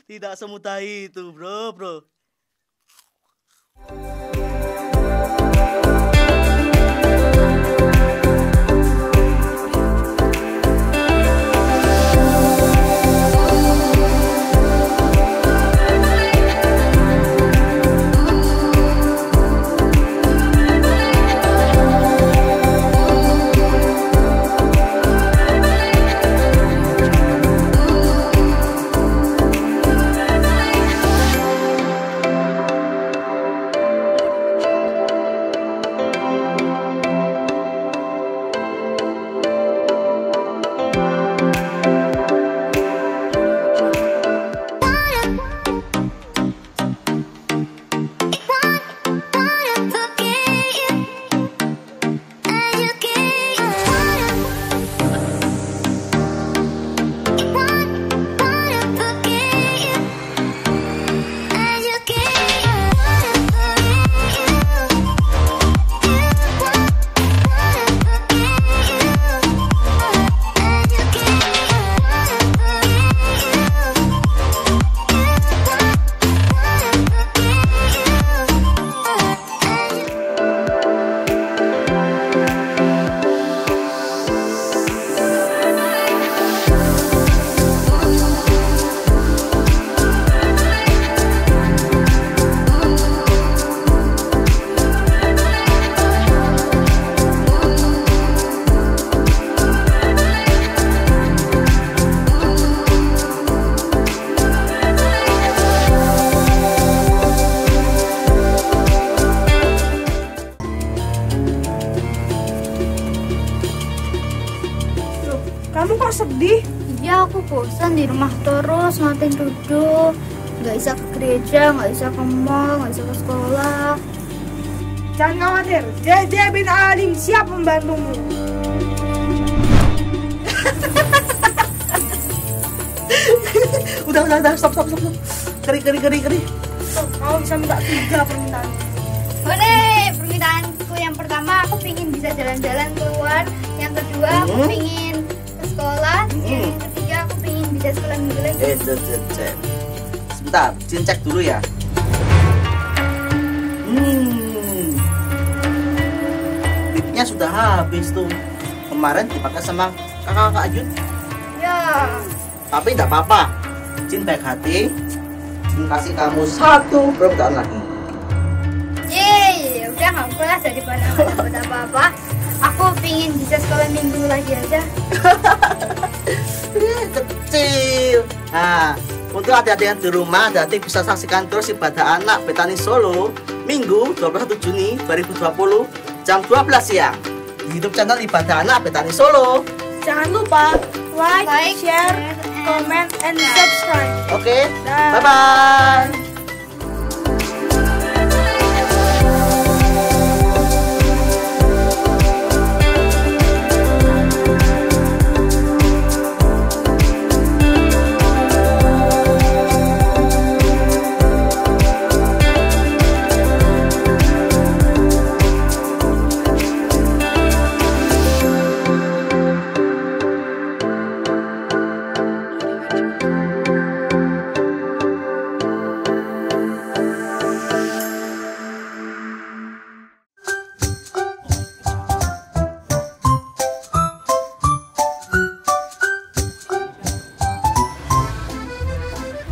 Tidak semudah itu, bro. Kamu kok sedih? Ya aku bosan di rumah terus, ngatin duduk. Nggak bisa ke gereja, nggak bisa ke mall, nggak bisa ke sekolah. Jangan khawatir, Jeje bin Alim siap membantumu. Udah, stop. Keri. Kamu bisa minta 3 permintaan. Boleh, permintaanku yang pertama aku pingin bisa jalan-jalan keluar. Yang kedua aku pingin ke sekolah. Yang ketiga aku pingin bisa sekolah minggu lagi. Sebentar, Jin cek dulu ya. Tipnya sudah habis tuh. Kemarin dipakai sama kakak Ayun. Ya. Tapi tidak apa-apa. Jin baik hati. Jin kasih kamu 1 permintaan lagi. Yeay, udah nggak apa daripada nggak dapat apa-apa. Aku pingin bisa sekolah minggu lagi aja. Kecil. Nah, untuk adik-adik yang di rumah, adik bisa saksikan terus ibadah anak Betani Solo Minggu 21 Juni 2020 jam 12 siang di YouTube channel Ibadah Anak Betani Solo. Jangan lupa like, share, comment, and subscribe. Oke, Dah. bye-bye.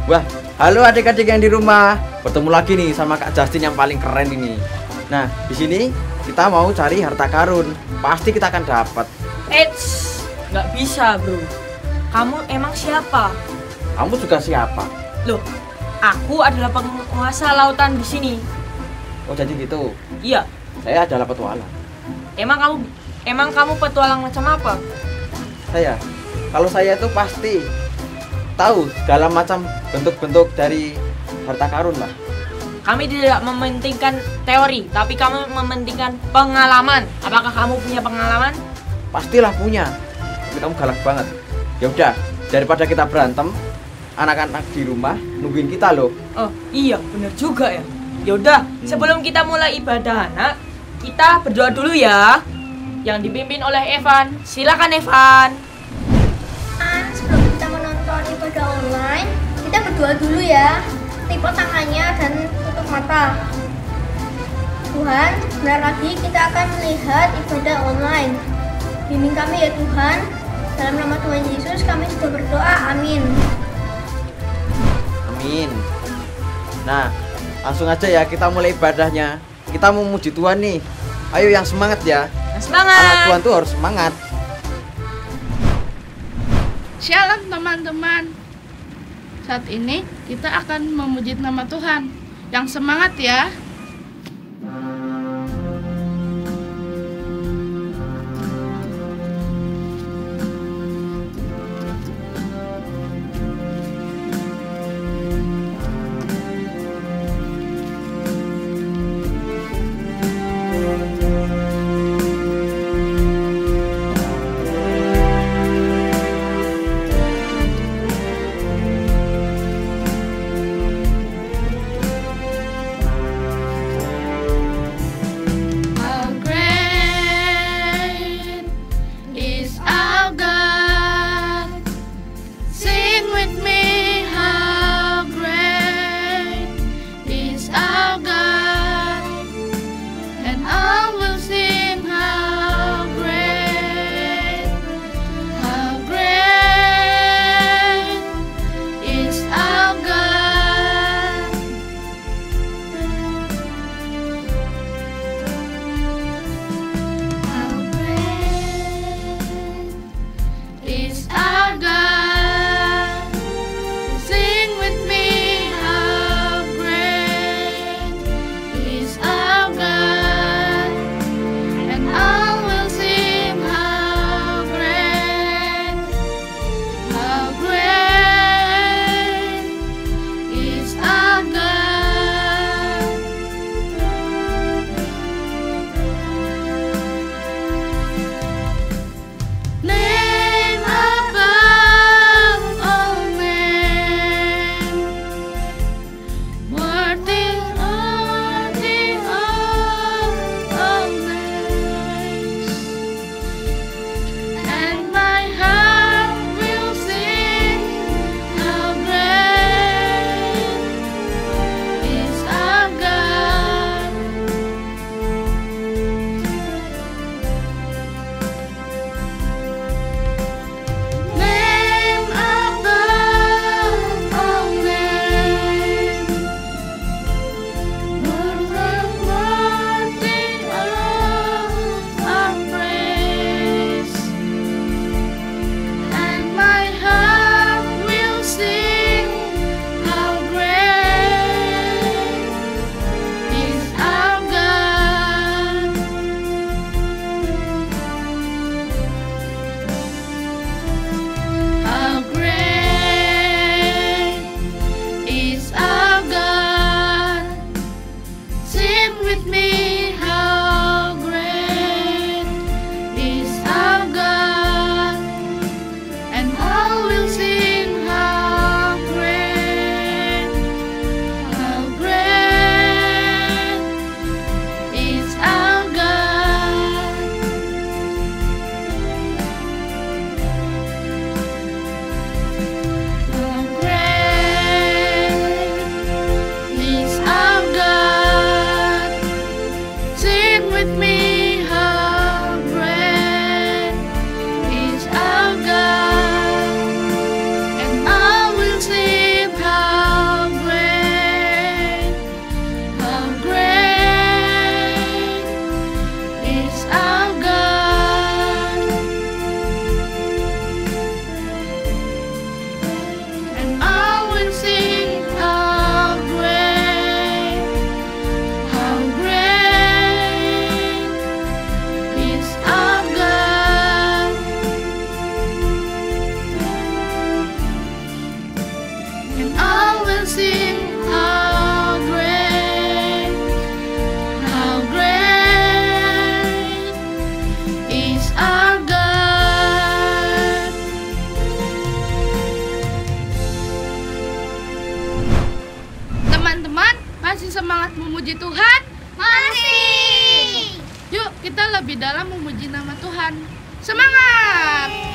Wah, halo adik-adik yang di rumah. Bertemu lagi nih sama Kak Justin yang paling keren ini. Nah, di sini kita mau cari harta karun. Pasti kita akan dapat. Eits, nggak bisa bro. Kamu emang siapa? Kamu juga siapa? Loh, aku adalah penguasa lautan di sini. Oh, jadi gitu. Iya. Saya adalah petualang. Emang kamu petualang macam apa? Kalau saya itu pasti tahu segala macam bentuk-bentuk dari harta karun lah. Kami tidak mementingkan teori, tapi kami mementingkan pengalaman. Apakah kamu punya pengalaman? Pastilah punya. Tapi kamu galak banget. Ya udah, daripada kita berantem, anak-anak di rumah nungguin kita loh. Oh iya, bener juga ya. Yaudah, sebelum kita mulai ibadah anak, kita berdoa dulu ya. Yang dipimpin oleh Evan. Silakan Evan. Sebelum kita menonton ibadah online, kita Kita berdoa dulu ya. Lipat tangannya dan tutup mata. Tuhan, benar lagi kita akan melihat ibadah online. Bimbing kami ya Tuhan. Dalam nama Tuhan Yesus kami sudah berdoa. Amin. Amin. Nah, langsung aja ya kita mulai ibadahnya. Kita mau memuji Tuhan nih. Ayo yang semangat ya. Semangat. Anak Tuhan tuh harus semangat. Shalom teman-teman. Saat ini kita akan memuji nama Tuhan. Yang semangat ya. semangat memuji Tuhan? Masih. Yuk kita lebih dalam memuji nama Tuhan. Semangat!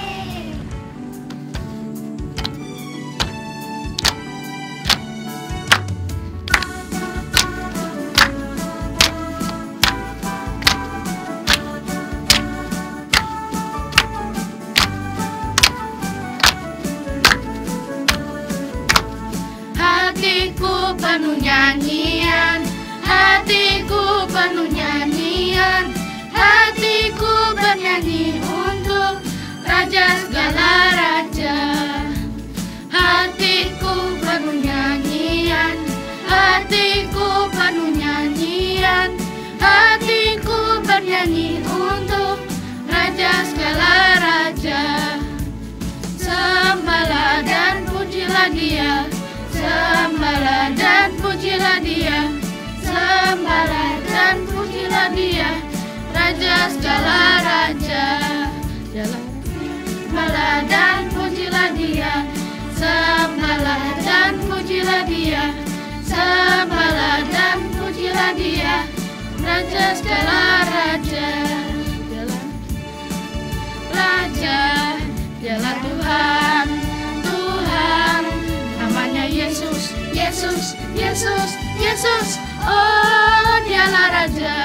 penuh nyanyian, hatiku penuh nyanyian, hatiku bernyanyi untuk Raja segala raja. Hatiku penuh nyanyian, hatiku penuh nyanyian, hatiku bernyanyi untuk Raja segala raja. Sembahlah dan pujilah Dia, sembahlah dan pujilah Dia, sembahlah dan pujilah Dia, Raja segala raja. Sembahlah dan pujilah Dia, sembahlah dan pujilah Dia, sembahlah dan pujilah Dia, Raja segala raja. Raja, Dialah Tuhan, Tuhan, namanya Yesus, Yesus, Yesus, Yesus. Oh, Dialah Raja.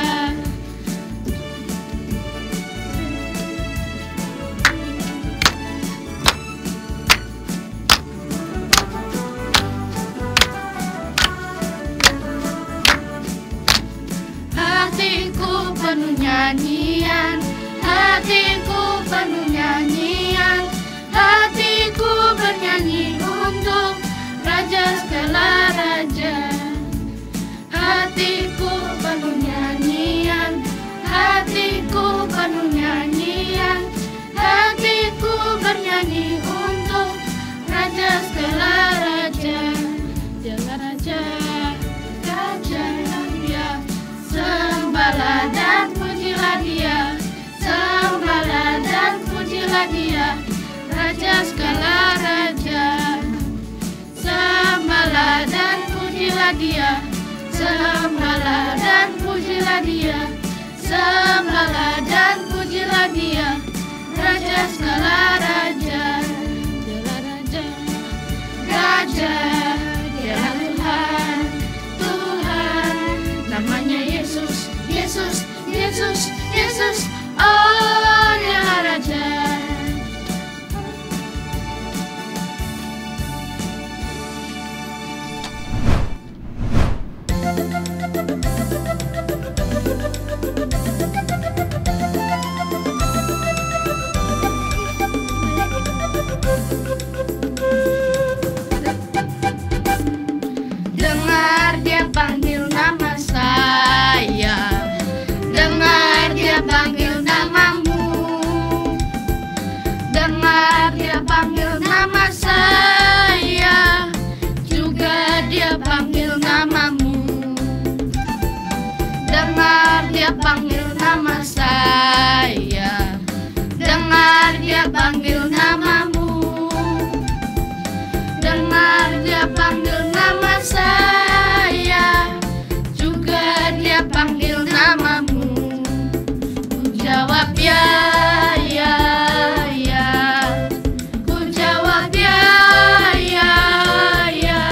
Hatiku penuh nyanyian, hatiku penuh nyanyian, hatiku bernyanyi untuk Raja segala raja. Hatiku penuh nyanyian, hatiku penuh nyanyian, hatiku bernyanyi untuk Raja segala raja. Dialah Raja, Raja Dia. Sembahlah dan pujilah Dia, sembahlah dan pujilah Dia, Raja segala raja. Sembahlah dan pujilah Dia, sembahlah dan pujilah Dia, sembahlah dan pujilah Dia, Raja segala raja. Dialah Raja, Raja, Dialah Tuhan, Tuhan, namanya Yesus, Yesus, Yesus, Yesus. Oh, Dialah Raja. Dengar Dia panggil nama saya, dengar Dia panggil namamu, dengar Dia panggil nama saya, juga Dia panggil namamu. Dengar Dia panggil nama saya, dengar Dia panggil namamu, dengar Dia panggil nama saya, juga Dia panggil namamu. Ku jawab ya, ya, ya. Ku jawab ya, ya, ya.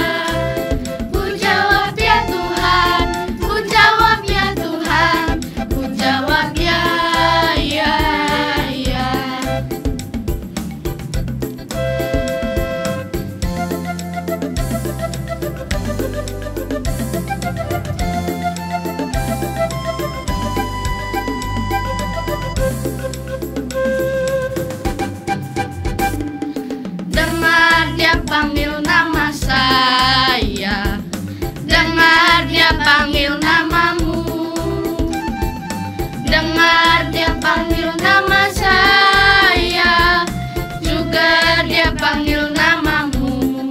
Ku jawab ya Tuhan, ku jawab ya Tuhan, ku jawab ya, ya, ya. Dengar Dia panggil nama saya, dengar Dia panggil namamu, dengar Dia panggil nama saya, juga Dia panggil namamu.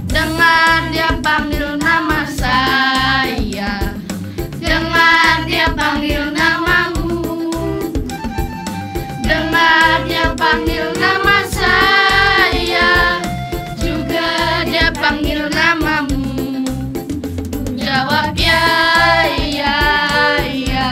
Dengar Dia panggil nama saya, dengar Dia panggil namamu, dengar Dia panggil nama saya, juga Dia panggil namamu. Ku jawab ya, ya, ya.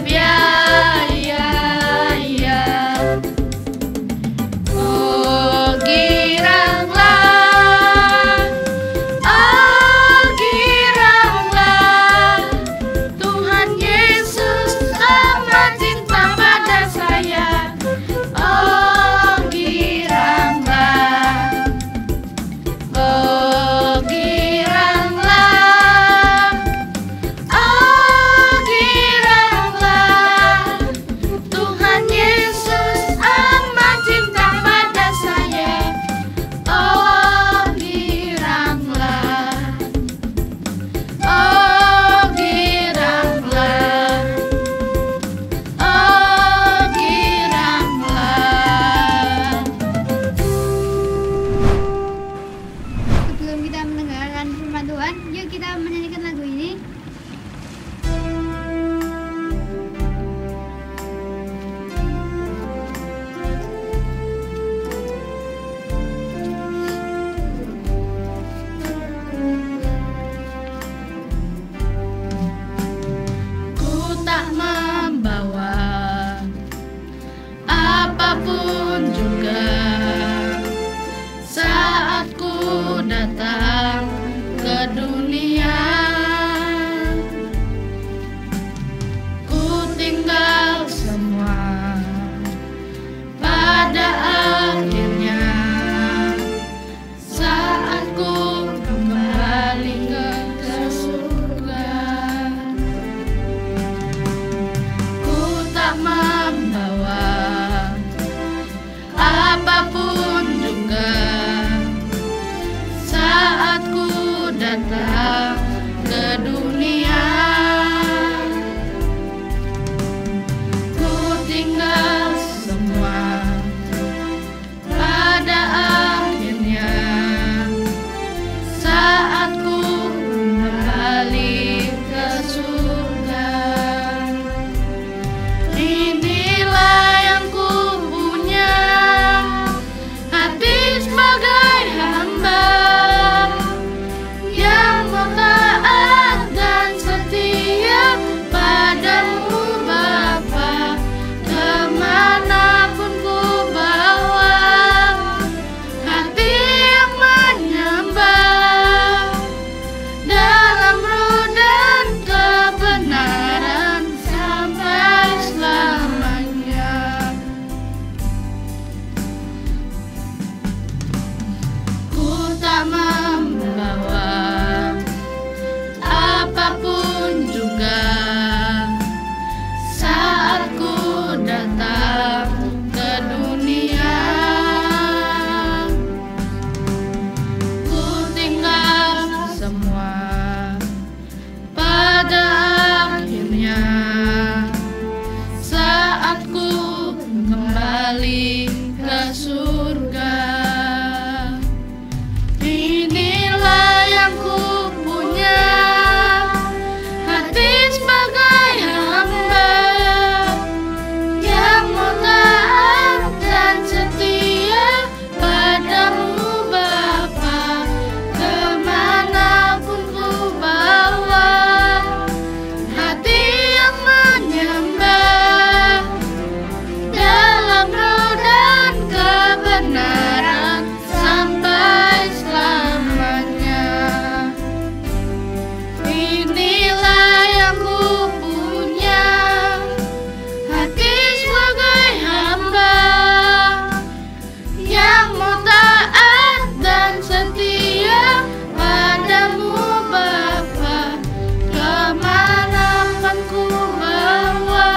ya, ya, ya. Oh giranglah, Tuhan Yesus amat cinta pada saya. Oh giranglah, oh giranglah, Tuhan Yesus amat cinta pada saya. Oh giranglah, oh giranglah, oh giranglah. Sebelum kita mendengarkan firman Tuhan, yuk kita menyanyikan lagu ini. Ku tak membawa apapun juga saat ku datang ke dunia. Ku tinggal semua pada akhirnya saat ku kembali ke surga. Ku tak membawa apapun juga saat ku datang ke dunia. Ku tinggal semua pada akhirnya saat ku kembali ke surga. Inilah yang ku punya, hati sebagai hamba yang mau taat dan setia padamu Bapa. Kemanapun ku bawa, hati yang menyembah dalam roh dan kebenaran sampai selamanya. Ku tak membawa apapun juga saat ku datang ke dunia. Ku tinggal semua pada akhirnya saat ku kembali ke surga. Inilah yang ku punya, hati sebagai hamba yang mau taat dan setia padamu Bapa. Kemanapun ku bawa, hati yang menyembah dalam roh dan kebenaran sampai selamanya. Inilah yang ku punya, hati sebagai hamba yang mau taat dan setia padamu Bapa. Kemanapun ku bawa,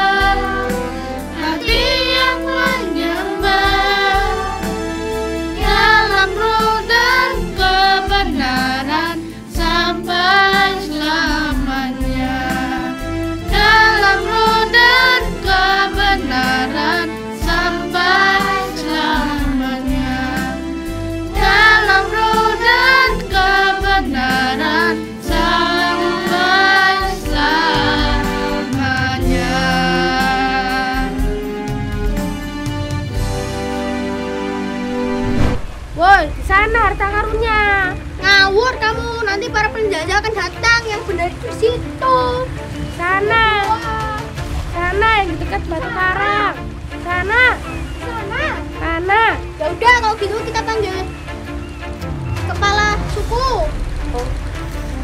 hati yang menyembah dalam roh dan kebenaran sampai selamanya. Dalam roh dan kebenaran sampai selamanya. Dalam roh dan kebenaran sampai selamanya. Woi, di sana harta karunnya. Ngawur kamu, nanti para penjajah akan datang. Yang benar itu situ. Sana. Sana di dekat batu karang. Sana. Sana. Sana. Ya udah kalau gitu kita panggil kepala suku.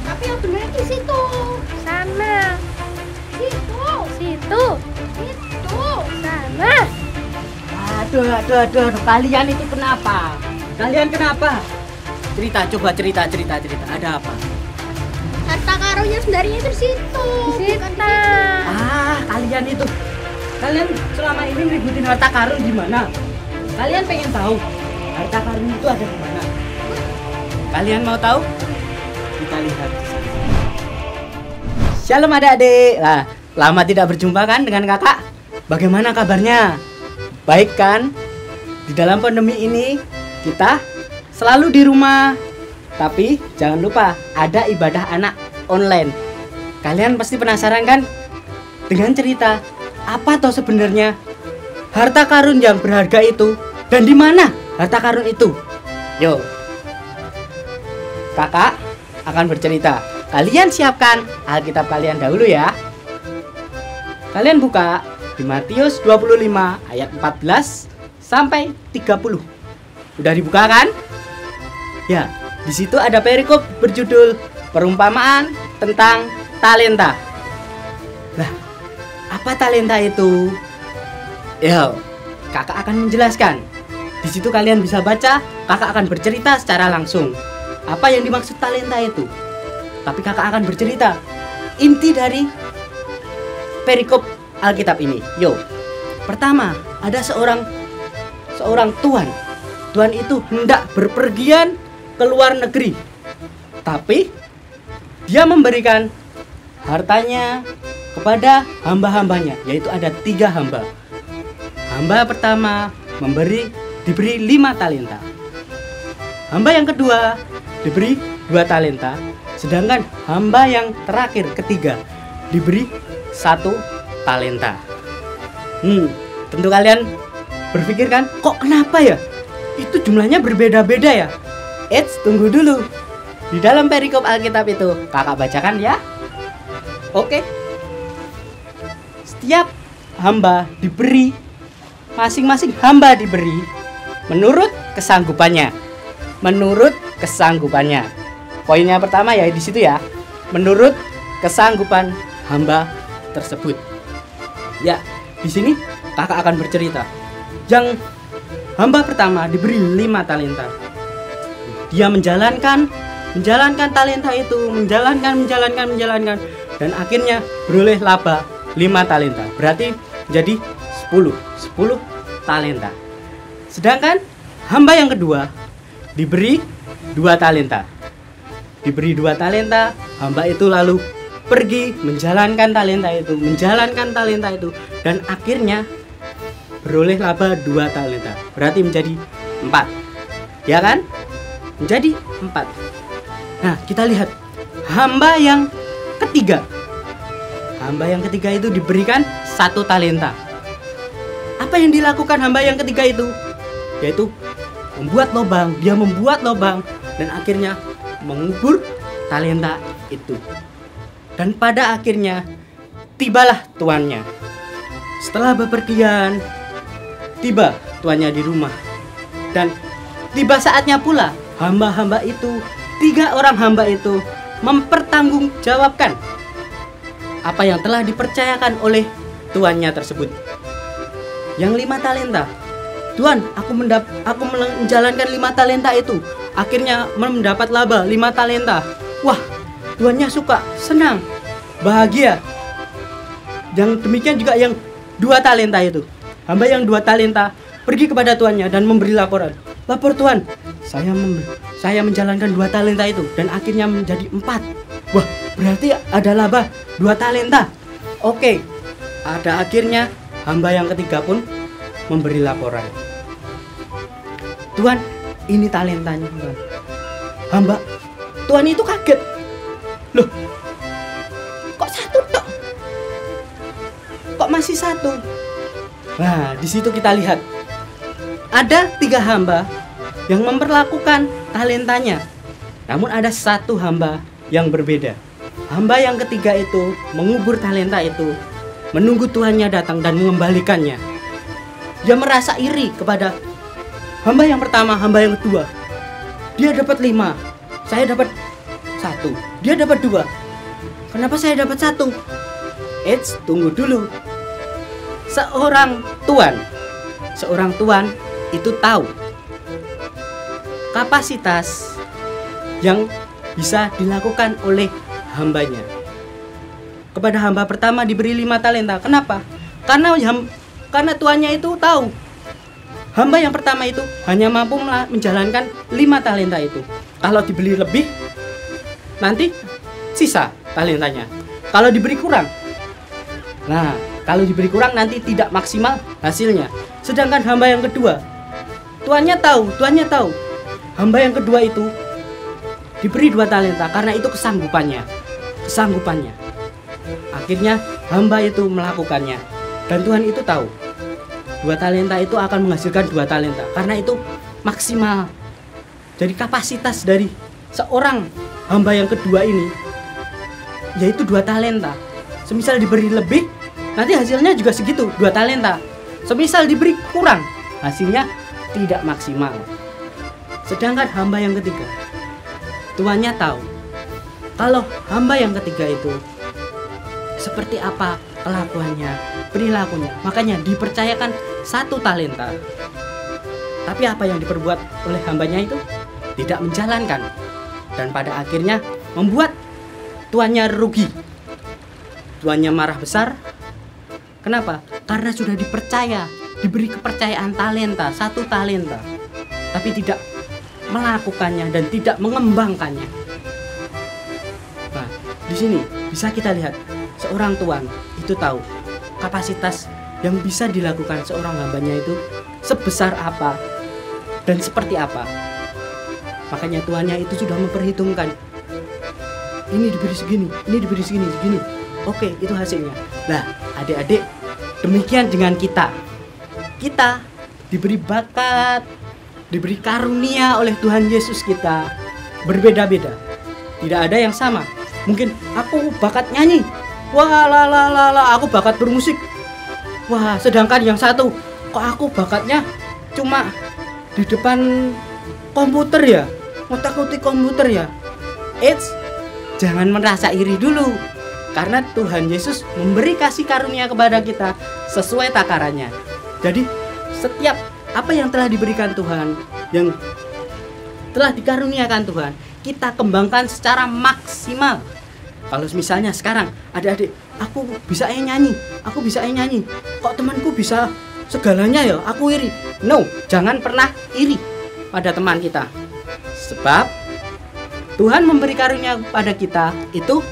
Tapi yang benar di situ. Sana. Situ. Situ. Situ. Sana. Aduh, kalian itu kenapa? Kalian kenapa? Coba cerita. Ada apa? Harta karunnya sebenarnya itu di situ. Bukan di situ. Kalian itu. Kalian selama ini ngeributin harta karun di mana? Kalian pengen tahu harta karun itu ada di mana? Kalian mau tahu? Kita lihat di sana. Shalom adik-adik. Lama tidak berjumpa kan dengan kakak? Bagaimana kabarnya? Baik kan? Di dalam pandemi ini kita selalu di rumah. Tapi jangan lupa ada ibadah anak online. Kalian pasti penasaran kan dengan cerita apa toh sebenarnya harta karun yang berharga itu dan di mana harta karun itu? Yo, kakak akan bercerita. Kalian siapkan Alkitab kalian dahulu ya. Kalian buka di Matius 25 ayat 14 sampai 30. Udah dibuka kan? Ya, di situ ada perikop berjudul perumpamaan tentang talenta. Nah, apa talenta itu? Ya, kakak akan menjelaskan. Di situ kalian bisa baca, kakak akan bercerita secara langsung. Apa yang dimaksud talenta itu? Tapi kakak akan bercerita inti dari perikop Alkitab ini. Yo, pertama ada seorang tuan. Tuan itu hendak berpergian ke luar negeri, tapi dia memberikan hartanya kepada hamba-hambanya, yaitu ada 3 hamba. Hamba pertama diberi 5 talenta. Hamba yang kedua diberi 2 talenta. Sedangkan hamba yang terakhir ketiga diberi 1 talenta. Tentu kalian berpikir kan, kok kenapa ya? Itu jumlahnya berbeda-beda ya? Tunggu dulu. Di dalam perikop Alkitab itu kakak bacakan ya. Oke. Setiap hamba diberi, masing-masing hamba diberi menurut kesanggupannya. Poinnya pertama ya di situ ya. Menurut kesanggupan hamba tersebut. Ya, di sini kakak akan bercerita. Yang hamba pertama diberi 5 talenta. Dia menjalankan talenta itu, menjalankan dan akhirnya beroleh laba 5 talenta. Berarti jadi 10 talenta. Sedangkan hamba yang kedua diberi 2 talenta. Hamba itu lalu pergi menjalankan talenta itu dan akhirnya beroleh laba 2 talenta. Berarti menjadi 4. Ya kan? Menjadi 4. Nah, kita lihat hamba yang ketiga. Hamba yang ketiga itu diberikan 1 talenta. Apa yang dilakukan hamba yang ketiga itu? Yaitu membuat lubang. Dia membuat lubang dan akhirnya mengubur talenta itu. Dan pada akhirnya tibalah tuannya. Setelah bepergian, tiba tuannya di rumah. Dan tiba saatnya pula hamba-hamba itu, 3 orang hamba itu mempertanggungjawabkan apa yang telah dipercayakan oleh tuannya tersebut. Yang 5 talenta, Tuan, aku menjalankan 5 talenta itu, akhirnya mendapat laba 5 talenta. Wah, tuannya suka, senang, bahagia. Yang demikian juga yang 2 talenta itu. Hamba yang 2 talenta pergi kepada tuannya dan memberi laporan. Lapor tuan, saya menjalankan 2 talenta itu dan akhirnya menjadi 4. Wah, berarti ada laba 2 talenta. Oke, ada akhirnya hamba yang ketiga pun memberi laporan. Tuan, ini talentanya tuan. Tuan itu kaget. Loh, kok 1 tok? Kok masih 1? Nah, di situ kita lihat ada 3 hamba yang memperlakukan talentanya. Namun ada 1 hamba yang berbeda. Hamba yang ketiga itu mengubur talenta itu menunggu tuannya datang dan mengembalikannya. Dia merasa iri kepada hamba yang pertama, hamba yang kedua. Dia dapat 5, saya dapat 1. Dia dapat 2. Kenapa saya dapat 1? Eits, tunggu dulu. Seorang tuan itu tahu kapasitas yang bisa dilakukan oleh hambanya. Kepada hamba pertama diberi 5 talenta. Kenapa? Karena tuannya itu tahu hamba yang pertama itu hanya mampu menjalankan 5 talenta itu. Kalau diberi lebih, nanti sisa talentanya. Kalau diberi kurang, nanti tidak maksimal hasilnya. Sedangkan hamba yang kedua, tuannya tahu hamba yang kedua itu diberi 2 talenta karena itu kesanggupannya. Akhirnya hamba itu melakukannya, dan Tuhan itu tahu 2 talenta itu akan menghasilkan 2 talenta karena itu maksimal. Jadi kapasitas dari seorang hamba yang kedua ini yaitu 2 talenta. Semisal diberi lebih, nanti hasilnya juga segitu, 2 talenta. Semisal diberi kurang, hasilnya tidak maksimal. Sedangkan hamba yang ketiga, tuannya tahu kalau hamba yang ketiga itu seperti apa kelakuannya, perilakunya, makanya dipercayakan 1 talenta. Tapi apa yang diperbuat oleh hambanya itu tidak menjalankan, dan pada akhirnya membuat tuannya rugi. Tuannya marah besar. Kenapa? Karena sudah diberi kepercayaan talenta, 1 talenta, tapi tidak melakukannya dan tidak mengembangkannya. Nah, di sini bisa kita lihat seorang tuan itu tahu kapasitas yang bisa dilakukan seorang hambanya itu sebesar apa dan seperti apa. Makanya tuannya itu sudah memperhitungkan, ini diberi segini, ini diberi segini. Oke, itu hasilnya. Nah, adik-adik, demikian dengan kita. Kita diberi bakat, diberi karunia oleh Tuhan Yesus kita berbeda-beda. Tidak ada yang sama. Mungkin aku bakat nyanyi. Wah, aku bakat bermusik. Wah, sedangkan yang satu, kok aku bakatnya cuma di depan komputer ya, ngotak-ngotik komputer ya. Eits, jangan merasa iri dulu, karena Tuhan Yesus memberi kasih karunia kepada kita sesuai takarannya. Jadi setiap apa yang telah diberikan Tuhan, yang telah dikaruniakan Tuhan, kita kembangkan secara maksimal. Kalau misalnya sekarang adik-adik, aku bisa nyanyi, kok temanku bisa segalanya ya, aku iri. No, jangan pernah iri pada teman kita. Sebab Tuhan memberi karunia pada kita itu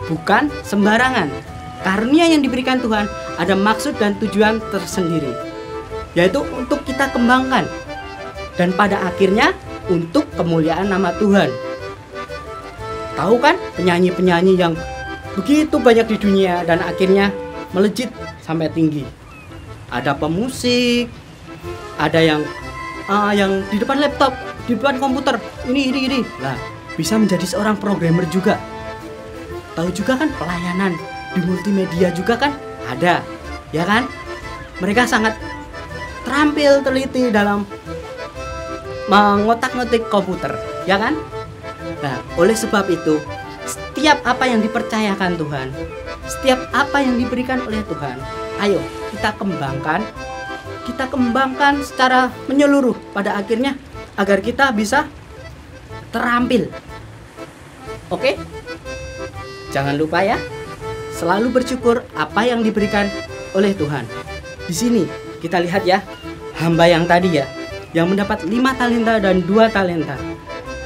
bukan sembarangan. Karunia yang diberikan Tuhan ada maksud dan tujuan tersendiri, yaitu untuk kita kembangkan, dan pada akhirnya untuk kemuliaan nama Tuhan. Tahu kan penyanyi-penyanyi yang begitu banyak di dunia dan akhirnya melejit sampai tinggi. Ada pemusik, ada yang di depan laptop, di depan komputer, ini. Nah, bisa menjadi seorang programmer juga. Tahu juga kan pelayanan di multimedia juga kan ada, ya kan? Mereka sangat terampil, teliti dalam mengotak-ngotik komputer, ya kan? Nah, oleh sebab itu, setiap apa yang dipercayakan Tuhan, setiap apa yang diberikan oleh Tuhan, ayo kita kembangkan secara menyeluruh pada akhirnya agar kita bisa terampil. Oke? Jangan lupa ya, selalu bersyukur apa yang diberikan oleh Tuhan. Di sini kita lihat ya, hamba yang tadi ya, yang mendapat 5 talenta dan 2 talenta.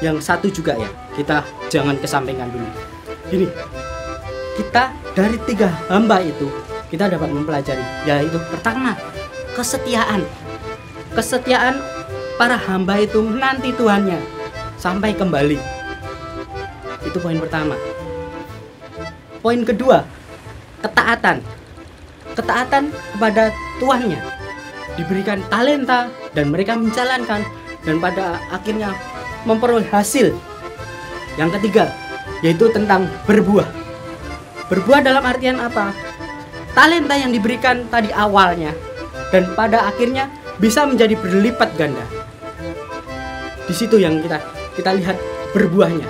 Yang satu juga ya, kita jangan kesampingkan dulu. Gini, kita dari 3 hamba itu kita dapat mempelajari, yaitu pertama, kesetiaan. Kesetiaan para hamba itu menanti Tuhannya sampai kembali. Itu poin pertama. Poin kedua, ketaatan. Ketaatan kepada Tuhannya. Diberikan talenta dan mereka menjalankan dan pada akhirnya memperoleh hasil. Yang ketiga, yaitu tentang berbuah. Berbuah dalam artian apa? talenta yang diberikan tadi awalnya dan pada akhirnya bisa menjadi berlipat ganda. Di situ yang kita lihat berbuahnya,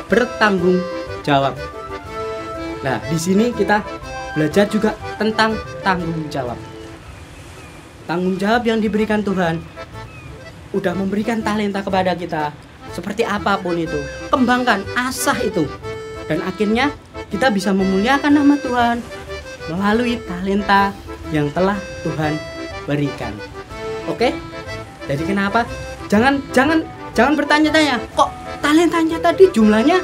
bertanggung jawab. Nah, di sini kita belajar juga tentang tanggung jawab. Tanggung jawab yang diberikan Tuhan udah memberikan talenta kepada kita, seperti apapun itu, kembangkan, asah itu, dan akhirnya kita bisa memuliakan nama Tuhan melalui talenta yang telah Tuhan berikan. Oke? Jadi kenapa? Jangan bertanya-tanya, kok talentanya tadi jumlahnya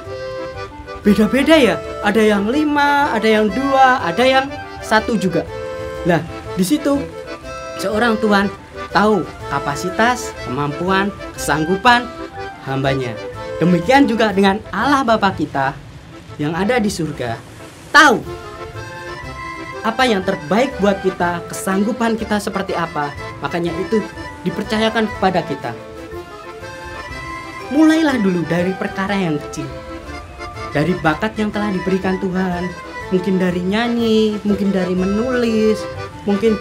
beda-beda ya? Ada yang 5, ada yang 2, ada yang 1 juga. Nah, di situ seorang Tuhan tahu kapasitas, kemampuan, kesanggupan hambanya. Demikian juga dengan Allah Bapa kita yang ada di surga, tahu apa yang terbaik buat kita, kesanggupan kita seperti apa. Makanya itu dipercayakan kepada kita. Mulailah dulu dari perkara yang kecil, dari bakat yang telah diberikan Tuhan. Mungkin dari nyanyi, mungkin dari menulis, mungkin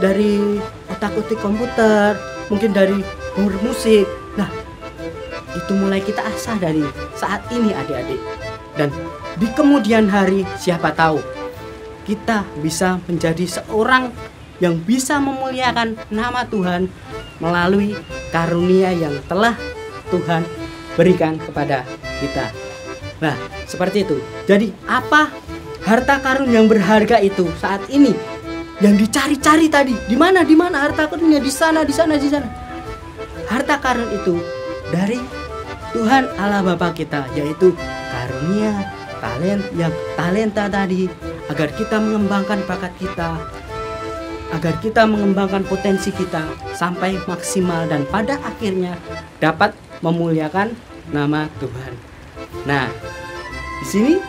dari otak-atik komputer, mungkin dari bermusik. Nah, itu mulai kita asah dari saat ini adik-adik. Dan di kemudian hari siapa tahu kita bisa menjadi seorang yang bisa memuliakan nama Tuhan melalui karunia yang telah Tuhan berikan kepada kita. Nah, seperti itu. Jadi apa harta karun yang berharga itu saat ini yang dicari-cari tadi? Di mana harta karunnya? Di sana. Harta karun itu dari Tuhan Allah Bapa kita, yaitu karunia, talenta tadi, agar kita mengembangkan bakat kita, agar kita mengembangkan potensi kita sampai maksimal dan pada akhirnya dapat memuliakan nama Tuhan. Nah, di sini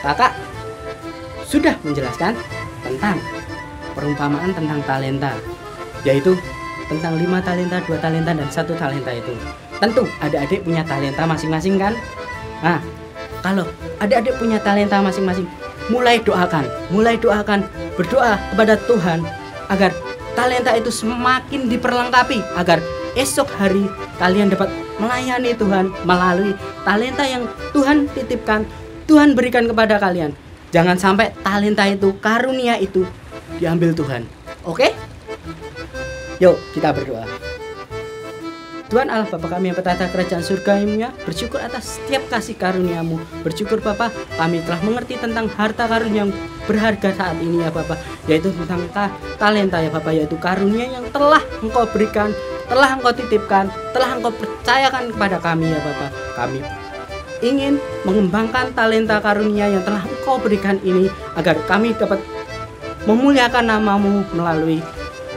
kakak sudah menjelaskan tentang perumpamaan tentang talenta, yaitu tentang 5 talenta, 2 talenta, dan 1 talenta itu. Tentu adik-adik punya talenta masing-masing kan? Nah, kalau adik-adik punya talenta masing-masing, mulai doakan, berdoa kepada Tuhan agar talenta itu semakin diperlengkapi, agar esok hari kalian dapat melayani Tuhan melalui talenta yang Tuhan titipkan, Tuhan berikan kepada kalian. Jangan sampai talenta itu, karunia itu diambil Tuhan. Oke? Yuk kita berdoa. Tuhan Allah Bapa kami yang bertata kerajaan surga-Nya, bersyukur atas setiap kasih karunia-Mu. Bersyukur Bapa, kami telah mengerti tentang harta karun yang berharga saat ini ya Bapa, yaitu tentang talenta ya Bapa, yaitu karunia yang telah Engkau berikan, telah Engkau titipkan, telah Engkau percayakan kepada kami ya Bapa. Kami ingin mengembangkan talenta karunia yang telah Engkau berikan ini, agar kami dapat memuliakan nama-Mu melalui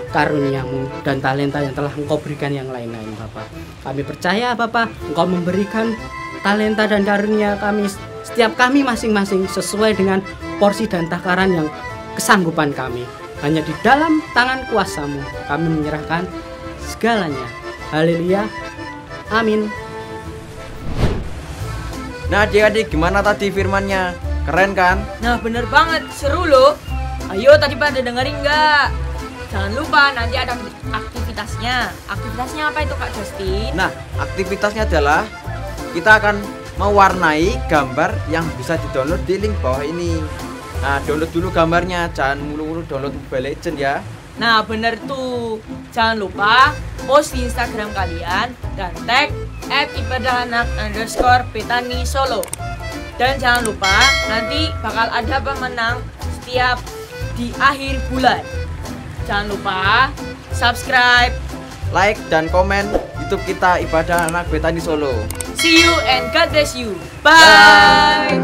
karunia-Mu dan talenta yang telah Engkau berikan yang lain-lain Bapa. Kami percaya Bapa, Engkau memberikan talenta dan karunia kami, setiap kami masing-masing sesuai dengan porsi dan takaran yang kesanggupan kami. Hanya di dalam tangan kuasa-Mu kami menyerahkan segalanya. Haleluya. Amin. Nah adik-adik, gimana tadi firmannya? Keren kan? Nah bener banget, seru loh. Ayo tadi pada dengerin nggak? Jangan lupa nanti ada aktivitasnya. Aktivitasnya apa itu Kak Justin? Nah, aktivitasnya adalah kita akan mewarnai gambar yang bisa di-download di link bawah ini. Nah, download dulu gambarnya, jangan mulu-mulu download Mobile Legends ya. Nah, bener tuh. Jangan lupa post di Instagram kalian dan tag @ibadahanak_Betani_Solo. Dan jangan lupa nanti bakal ada pemenang setiap di akhir bulan. Jangan lupa subscribe, like, dan komen YouTube kita Ibadah Anak Betani Solo. See you and God bless you. Bye.